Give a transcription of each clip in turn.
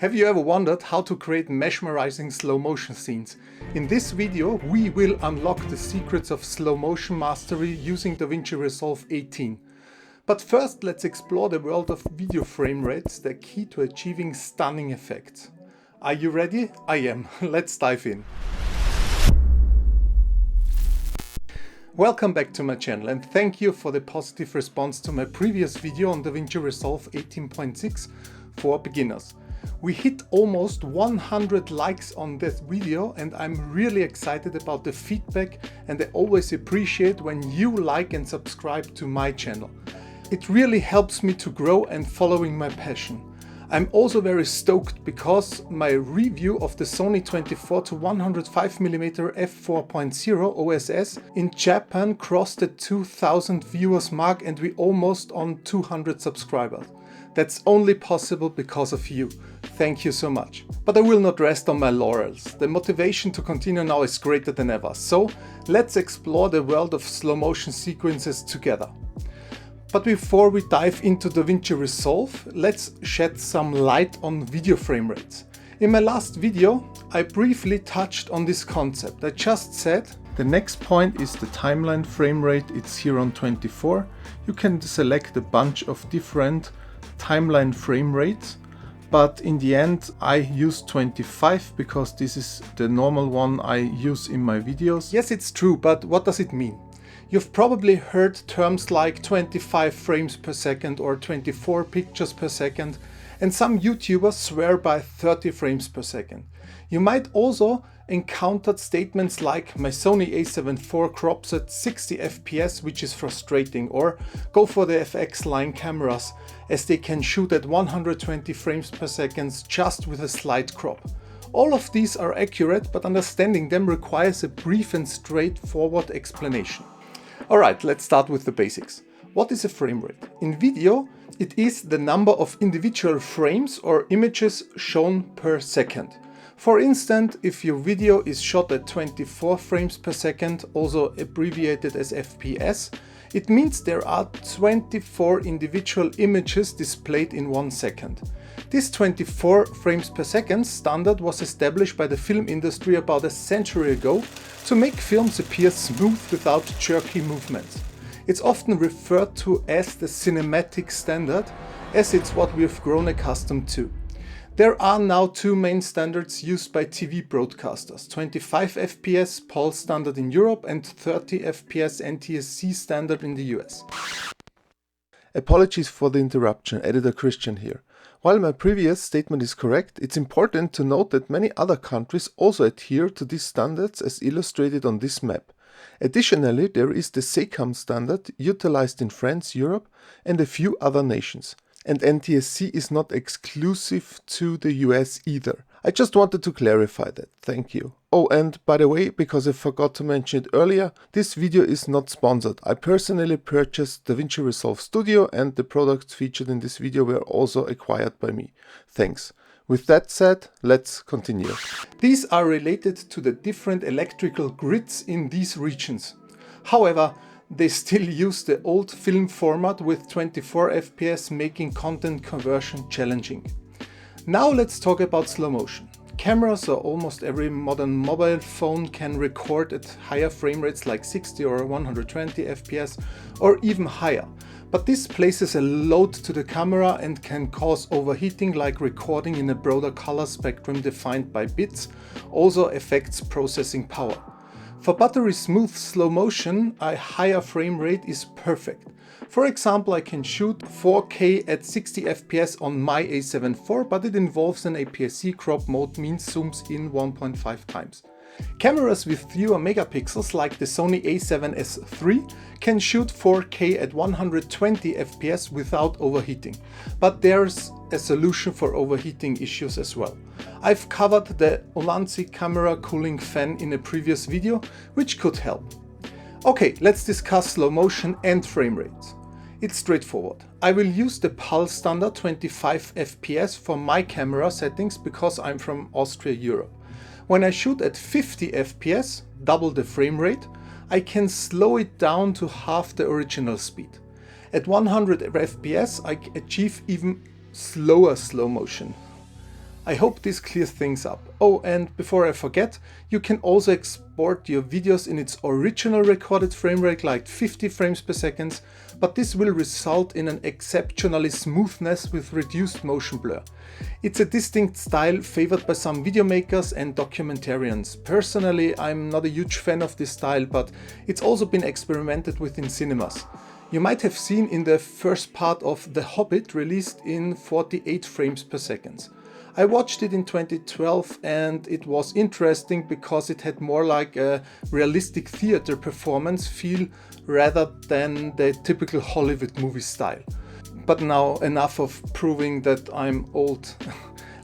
Have you ever wondered how to create mesmerizing slow motion scenes? In this video, we will unlock the secrets of slow motion mastery using DaVinci Resolve 18. But first, let's explore the world of video frame rates, the key to achieving stunning effects. Are you ready? I am. Let's dive in. Welcome back to my channel and thank you for the positive response to my previous video on DaVinci Resolve 18.6 for beginners. We hit almost 100 likes on this video and I'm really excited about the feedback, and I always appreciate when you like and subscribe to my channel. It really helps me to grow and following my passion. I'm also very stoked because my review of the Sony 24-105mm f4.0 OSS in Japan crossed the 2000 viewers mark and we almost on 200 subscribers. That's only possible because of you. Thank you so much. But I will not rest on my laurels. The motivation to continue now is greater than ever. So let's explore the world of slow motion sequences together. But before we dive into DaVinci Resolve, let's shed some light on video frame rates. In my last video, I briefly touched on this concept. I just said the next point is the timeline frame rate. It's here on 24. You can select a bunch of different timeline frame rates, but in the end I use 25 because this is the normal one I use in my videos. Yes, it's true, but what does it mean? You've probably heard terms like 25 frames per second or 24 pictures per second, and some YouTubers swear by 30 frames per second. You might also encounter statements like my Sony a7 IV crops at 60 fps, which is frustrating, or go for the FX line cameras as they can shoot at 120 frames per second just with a slight crop. All of these are accurate, but understanding them requires a brief and straightforward explanation. Alright, let's start with the basics. What is a frame rate? In video, it is the number of individual frames or images shown per second. For instance, if your video is shot at 24 frames per second, also abbreviated as FPS, it means there are 24 individual images displayed in 1 second. This 24 frames per second standard was established by the film industry about a century ago to make films appear smooth without jerky movements. It's often referred to as the cinematic standard, as it's what we have grown accustomed to. There are now two main standards used by TV broadcasters: 25 FPS PAL standard in Europe and 30 FPS NTSC standard in the US. Apologies for the interruption, editor Christian here. While my previous statement is correct, it's important to note that many other countries also adhere to these standards as illustrated on this map. Additionally, there is the SECAM standard utilized in France, Europe and a few other nations. And NTSC is not exclusive to the US either. I just wanted to clarify that. Thank you. Oh, and by the way, because I forgot to mention it earlier, this video is not sponsored. I personally purchased DaVinci Resolve Studio and the products featured in this video were also acquired by me. Thanks. With that said, let's continue. These are related to the different electrical grids in these regions. However, they still use the old film format with 24 FPS, making content conversion challenging. Now let's talk about slow motion. Cameras or almost every modern mobile phone can record at higher frame rates like 60 or 120 FPS or even higher. But this places a load to the camera and can cause overheating, like recording in a broader color spectrum defined by bits, also affects processing power. For buttery smooth slow motion, a higher frame rate is perfect. For example, I can shoot 4K at 60 FPS on my a7 IV, but it involves an APS-C crop mode, means zooms in 1.5 times. Cameras with fewer megapixels like the Sony a7S III can shoot 4K at 120 FPS without overheating. But there's a solution for overheating issues as well. I've covered the Downsites camera cooling fan in a previous video, which could help. Okay, let's discuss slow motion and frame rates. It's straightforward. I will use the PAL standard 25 FPS for my camera settings because I'm from Austria, Europe. When I shoot at 50 FPS, double the frame rate, I can slow it down to half the original speed. At 100 FPS, I achieve even slower slow motion. I hope this clears things up. Oh, and before I forget, you can also export your videos in its original recorded frame rate, like 50 frames per second, but this will result in an exceptionally smoothness with reduced motion blur. It's a distinct style favored by some video makers and documentarians. Personally, I'm not a huge fan of this style, but it's also been experimented with in cinemas. You might have seen in the first part of The Hobbit, released in 48 frames per second. I watched it in 2012 and it was interesting because it had more like a realistic theater performance feel rather than the typical Hollywood movie style. But now enough of proving that I'm old.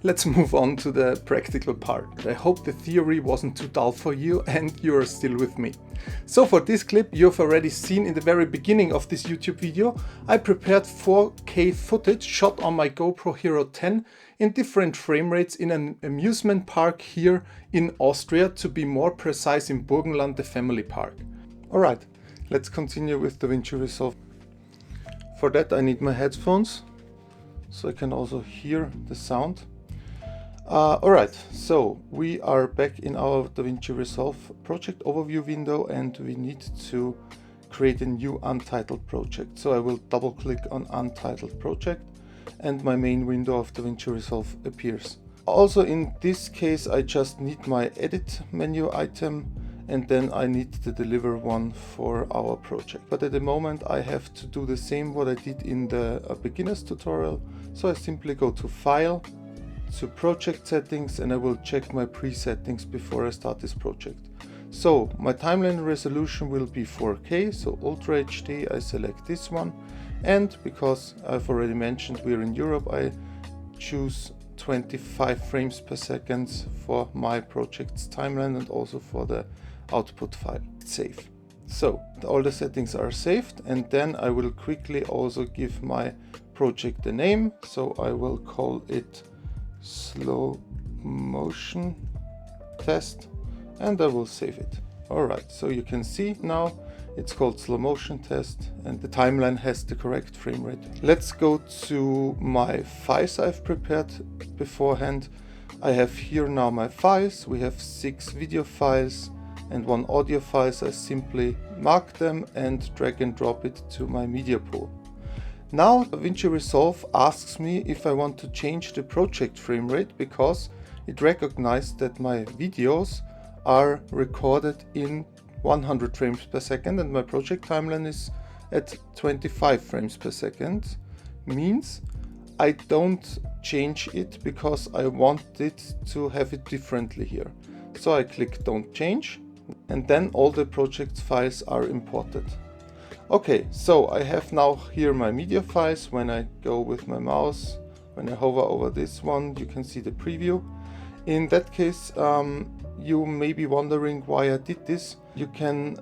Let's move on to the practical part. I hope the theory wasn't too dull for you and you're still with me. So for this clip you've already seen in the very beginning of this YouTube video, I prepared 4K footage shot on my GoPro Hero 10 in different frame rates in an amusement park here in Austria, to be more precise in Burgenland, the family park. Alright, let's continue with DaVinci Resolve. For that I need my headphones, so I can also hear the sound. Alright, so we are back in our DaVinci Resolve project overview window and we need to create a new untitled project. So I will double click on untitled project and my main window of DaVinci Resolve appears. Also in this case I just need my edit menu item and then I need the deliver one for our project. But at the moment I have to do the same what I did in the beginner's tutorial. So I simply go to File, to Project Settings, and I will check my pre-settings before I start this project. So my timeline resolution will be 4K, so Ultra HD, I select this one, and because I've already mentioned we're in Europe, I choose 25 frames per second for my project's timeline and also for the output file. Save. So all the settings are saved, and then I will quickly also give my project a name, so I will call it slow motion test and I will save it. Alright, so you can see now it's called slow motion test and the timeline has the correct frame rate. Let's go to my files I've prepared beforehand. I have here now my files. We have 6 video files and 1 audio file. So I simply mark them and drag and drop it to my media pool. Now DaVinci Resolve asks me if I want to change the project frame rate because it recognized that my videos are recorded in 100 frames per second and my project timeline is at 25 frames per second. Means I don't change it because I want it to have it differently here. So I click don't change and then all the project files are imported. Okay, so I have now here my media files. When I go with my mouse, when I hover over this one, you can see the preview. In that case, you may be wondering why I did this. You can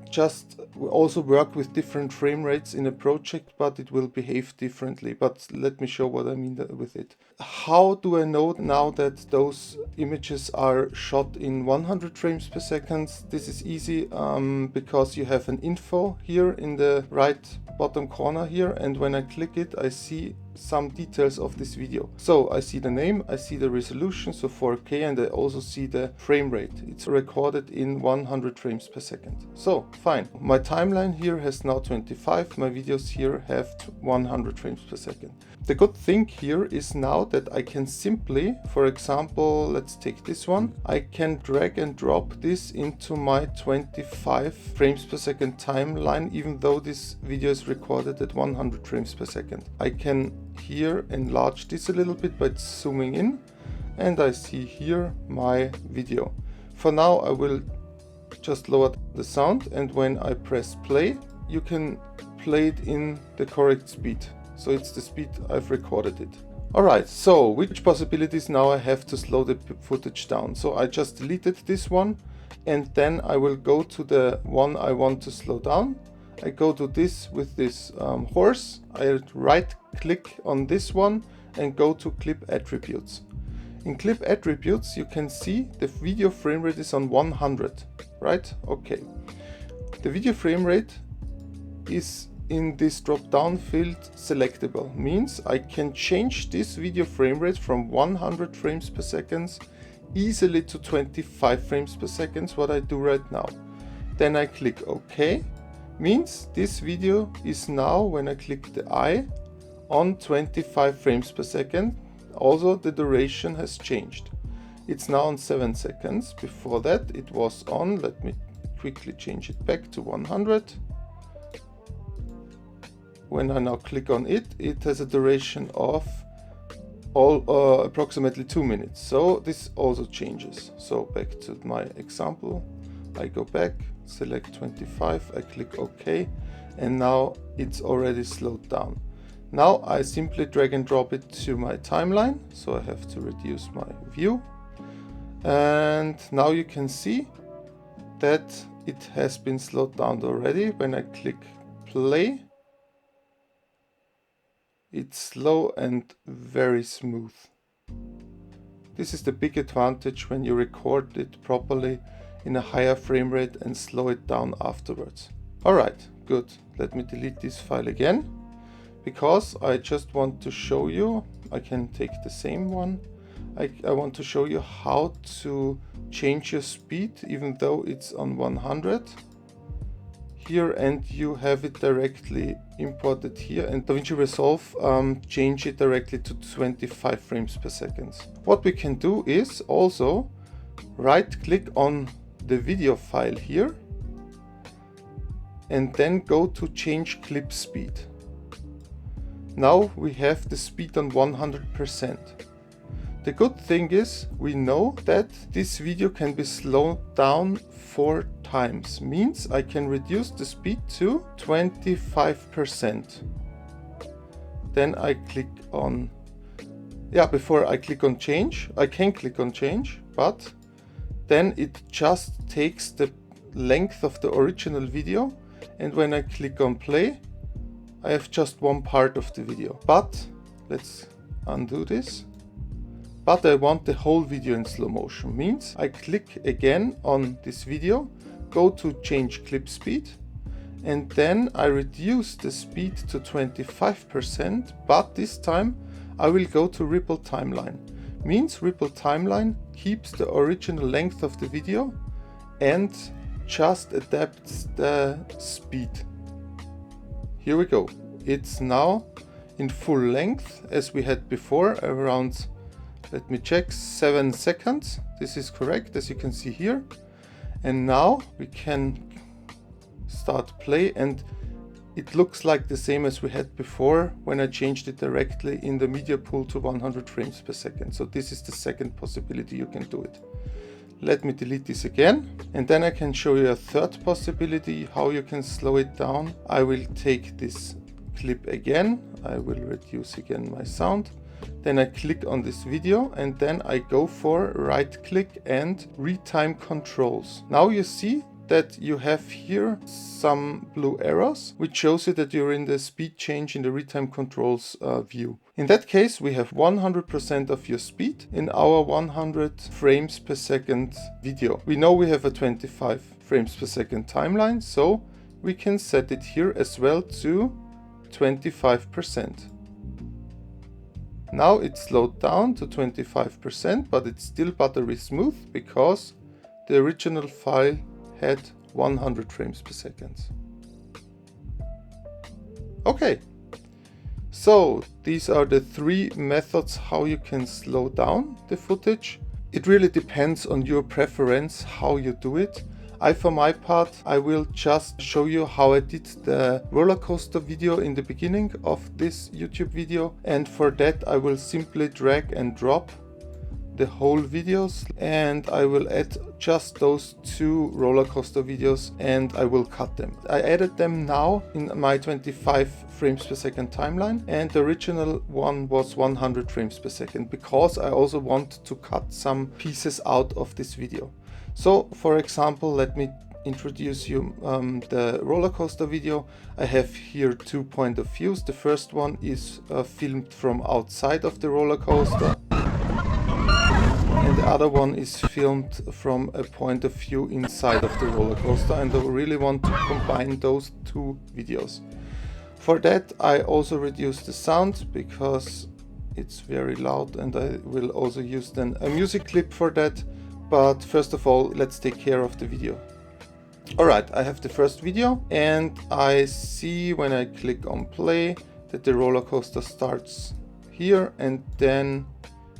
just also work with different frame rates in a project, but it will behave differently. But let me show what I mean with it. How do I know now that those images are shot in 100 frames per second? This is easy because you have an info here in the right bottom corner here, and when I click it I see some details of this video. So I see the name, I see the resolution, so 4K, and I also see the frame rate. It's recorded in 100 frames per second. So fine. My timeline here has now 25, my videos here have 100 frames per second. The good thing here is now that I can simply, for example, let's take this one, I can drag and drop this into my 25 frames per second timeline, even though this video is recorded at 100 frames per second. I can here enlarge this a little bit by zooming in, and I see here my video. For now I will just lower the sound, and when I press play, you can play it in the correct speed. So it's the speed I've recorded it. Alright, so which possibilities now I have to slow the footage down? So I just deleted this one, and then I will go to the one I want to slow down. I go to this with this horse, I right click on this one and go to clip attributes. In clip attributes you can see the video frame rate is on 100, right? Okay. The video frame rate is in this drop down field selectable, means I can change this video frame rate from 100 frames per second easily to 25 frames per second, what I do right now. Then I click OK, means this video is now, when I click the I, on 25 frames per second. Also the duration has changed. It's now on 7 seconds. Before that it was on, let me quickly change it back to 100. When I now click on it, it has a duration of approximately 2 minutes. So this also changes. So back to my example, I go back, select 25, I click OK, and now it's already slowed down. Now I simply drag and drop it to my timeline, so I have to reduce my view. And now you can see that it has been slowed down already. When I click play, it's slow and very smooth. This is the big advantage when you record it properly in a higher frame rate and slow it down afterwards. Alright, good. Let me delete this file again, because I just want to show you, I can take the same one. I want to show you how to change your speed even though it's on 100 here, and you have it directly imported here, and DaVinci Resolve change it directly to 25 frames per second. What we can do is also right click on the video file here and then go to change clip speed. Now we have the speed on 100%. The good thing is we know that this video can be slowed down 4 times, means I can reduce the speed to 25%. Then I click on, before I click on change, I can click on change, but then it just takes the length of the original video, and when I click on play, I have just one part of the video. But let's undo this. But I want the whole video in slow motion, means I click again on this video, go to change clip speed, and then I reduce the speed to 25%, but this time I will go to ripple timeline. Means ripple timeline keeps the original length of the video and just adapts the speed. Here we go. It's now in full length as we had before, around, let me check, 7 seconds. This is correct, as you can see here. And now we can start play, and it looks like the same as we had before when I changed it directly in the media pool to 100 frames per second. So this is the second possibility you can do it. Let me delete this again, and then I can show you a third possibility how you can slow it down. I will take this clip again, I will reduce again my sound, then I click on this video, and then I go for right click and retime controls. Now you see that you have here some blue arrows, which shows you that you're in the speed change in the retime controls view. In that case, we have 100% of your speed in our 100 frames per second video. We know we have a 25 frames per second timeline, so we can set it here as well to 25%. Now it's slowed down to 25%, but it's still buttery smooth because the original file had 100 frames per second. Okay, so these are the 3 methods how you can slow down the footage. It really depends on your preference how you do it. For my part, I will just show you how I did the roller coaster video in the beginning of this YouTube video, and for that I will simply drag and drop the whole videos, and I will add just those 2 roller coaster videos and I will cut them. I added them now in my 25 frames per second timeline, and the original one was 100 frames per second because I also want to cut some pieces out of this video. So for example, let me introduce you the roller coaster video. I have here 2 point of views. The first one is filmed from outside of the roller coaster, and the other one is filmed from a point of view inside of the roller coaster, and I really want to combine those 2 videos. For that I also reduce the sound because it's very loud, and I will also use then a music clip for that. But first of all, let's take care of the video. Alright, I have the first video, and I see when I click on play that the roller coaster starts here and then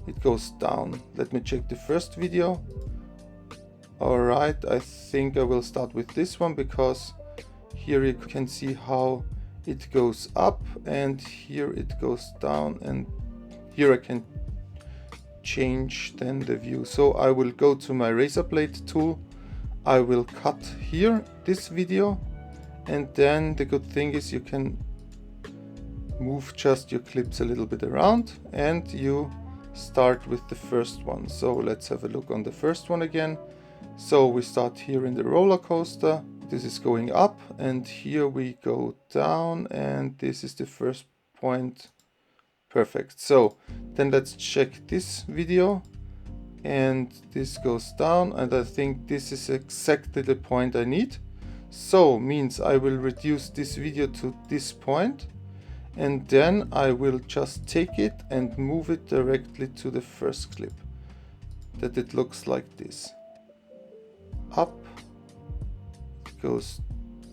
it goes down. Let me check the first video. Alright, I think I will start with this one because here you can see how it goes up and here it goes down, and here I can change then the view. So I will go to my razor blade tool. I will cut here this video, and then the good thing is you can move just your clips a little bit around and you start with the first one. So let's have a look on the first one again. So we start here in the roller coaster. This is going up and here we go down, and this is the first point. Perfect. So then let's check this video. And this goes down, and I think this is exactly the point I need. So means I will reduce this video to this point, and then I will just take it and move it directly to the first clip, that it looks like this. Up, it goes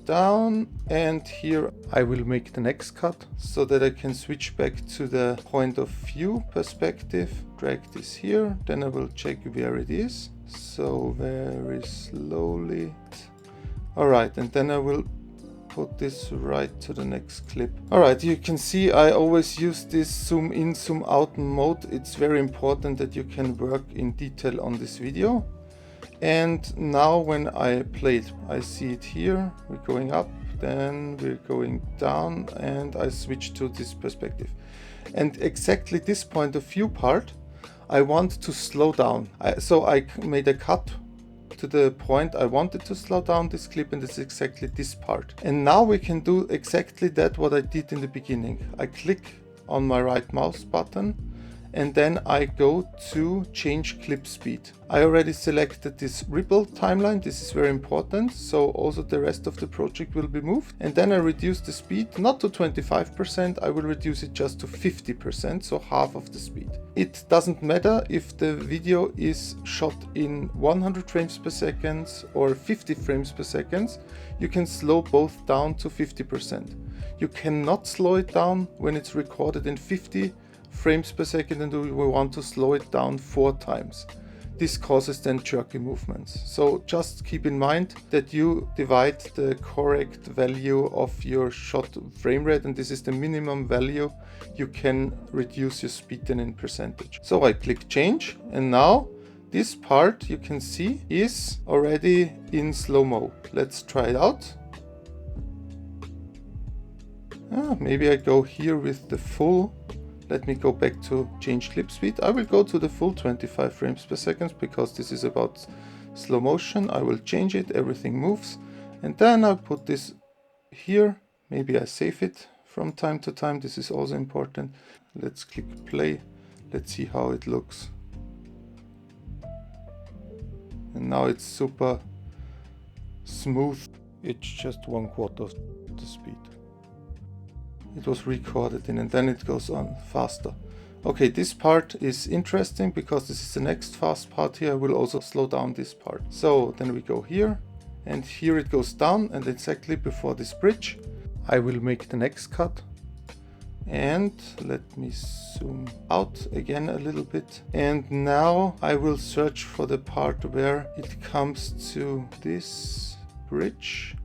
down, and here I will make the next cut so that I can switch back to the point of view perspective. Drag this here, then I will check where it is. So very slowly. Alright, and then I will put this right to the next clip. Alright, you can see I always use this zoom in, zoom out mode. It's very important that you can work in detail on this video. And now when I play it, I see it here. We're going up, then we're going down, and I switch to this perspective. And exactly this point of view part, I want to slow down. So I made a cut to the point I wanted to slow down this clip, and it's exactly this part. And now we can do exactly that what I did in the beginning. I click on my right mouse button, and then I go to change clip speed. I already selected this ripple timeline. This is very important. So also the rest of the project will be moved. And then I reduce the speed, not to 25%, I will reduce it just to 50%, so half of the speed. It doesn't matter if the video is shot in 100 frames per second or 50 frames per second. You can slow both down to 50%. You cannot slow it down when it's recorded in 50 frames per second and we want to slow it down 4 times. This causes then jerky movements. So just keep in mind that you divide the correct value of your shot frame rate, and this is the minimum value you can reduce your speed then in percentage. So I click change, and now this part you can see is already in slow-mo. Let's try it out. Maybe I go here with the full. Let me go back to change clip speed. I will go to the full 25 frames per second because this is about slow motion. I will change it, everything moves. And then I'll put this here. Maybe I save it from time to time. This is also important. Let's click play. Let's see how it looks. And now it's super smooth. It's just 1/4 of the speed it was recorded in, and then it goes on faster. Okay, this part is interesting because this is the next fast part here. I will also slow down this part. So then we go here, and here it goes down, and exactly before this bridge I will make the next cut. And let me zoom out again a little bit, and now I will search for the part where it comes to this bridge,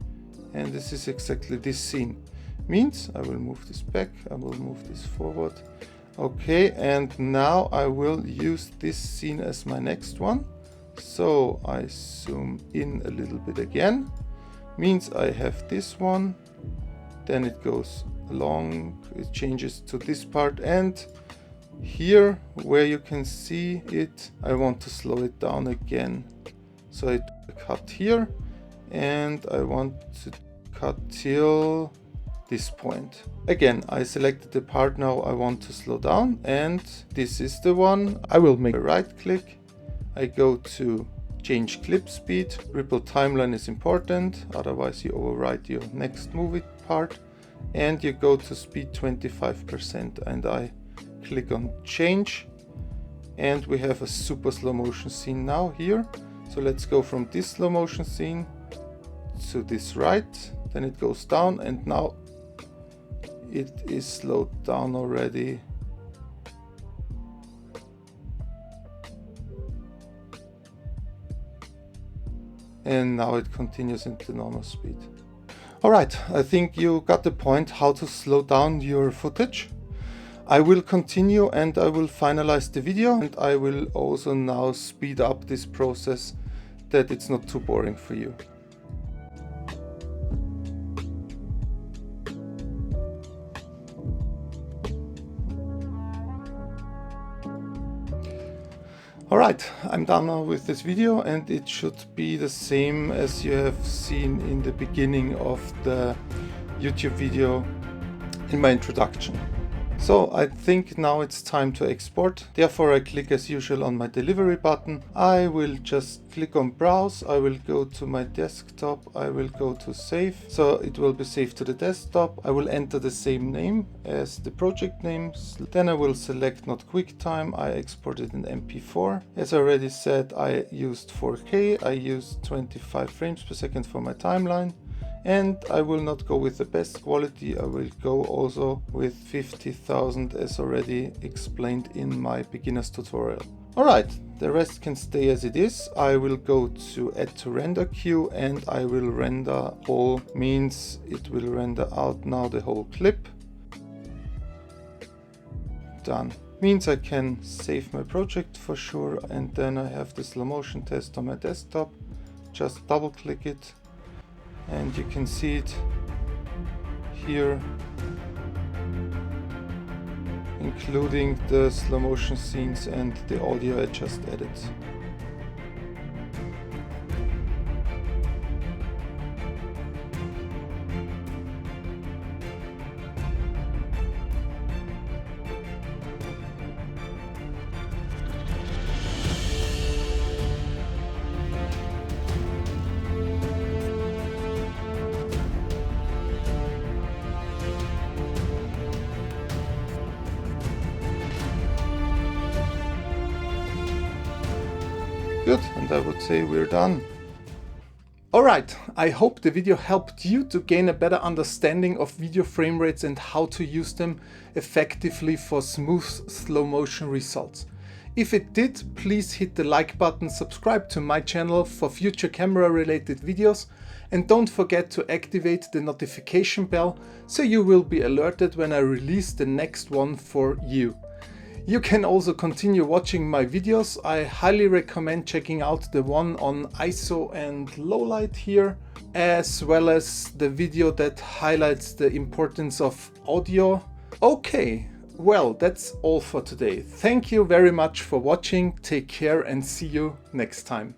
and this is exactly this scene. Means I will move this back, I will move this forward. Okay, and now I will use this scene as my next one. So I zoom in a little bit again. Means I have this one, then it goes along, it changes to this part, and here where you can see it, I want to slow it down again. So I cut here, and I want to cut till this point. Again, I selected the part now I want to slow down, and this is the one. I will make a right click. I go to change clip speed. Ripple timeline is important, otherwise you overwrite your next movie part. and you go to speed 25%, and I click on change, and we have a super slow motion scene now here. So let's go from this slow motion scene to this right, then it goes down, and now it is slowed down already. And now it continues into normal speed. Alright, I think you got the point how to slow down your footage. I will continue and I will finalize the video, and I will also now speed up this process that it's not too boring for you. Alright, I'm done now with this video, and it should be the same as you have seen in the beginning of the YouTube video in my introduction. So I think now it's time to export. Therefore I click as usual on my delivery button. I will just click on browse. I will go to my desktop. I will go to save. So it will be saved to the desktop. I will enter the same name as the project names. Then I will select not QuickTime. I exported in MP4. As I already said, I used 4K. I used 25 frames per second for my timeline. And I will not go with the best quality, I will go also with 50,000 as already explained in my beginner's tutorial. Alright, the rest can stay as it is. I will go to add to render queue, and I will render all, means it will render out now the whole clip. Done. Means I can save my project for sure, and then I have the slow motion test on my desktop. Just double click it. And you can see it here, including the slow motion scenes and the audio I just added. Good, and I would say we're done. Alright, I hope the video helped you to gain a better understanding of video frame rates and how to use them effectively for smooth slow motion results. If it did, please hit the like button, subscribe to my channel for future camera related videos, and don't forget to activate the notification bell so you will be alerted when I release the next one for you. You can also continue watching my videos. I highly recommend checking out the one on ISO and low light here, as well as the video that highlights the importance of audio. Okay, well, that's all for today. Thank you very much for watching. Take care and see you next time.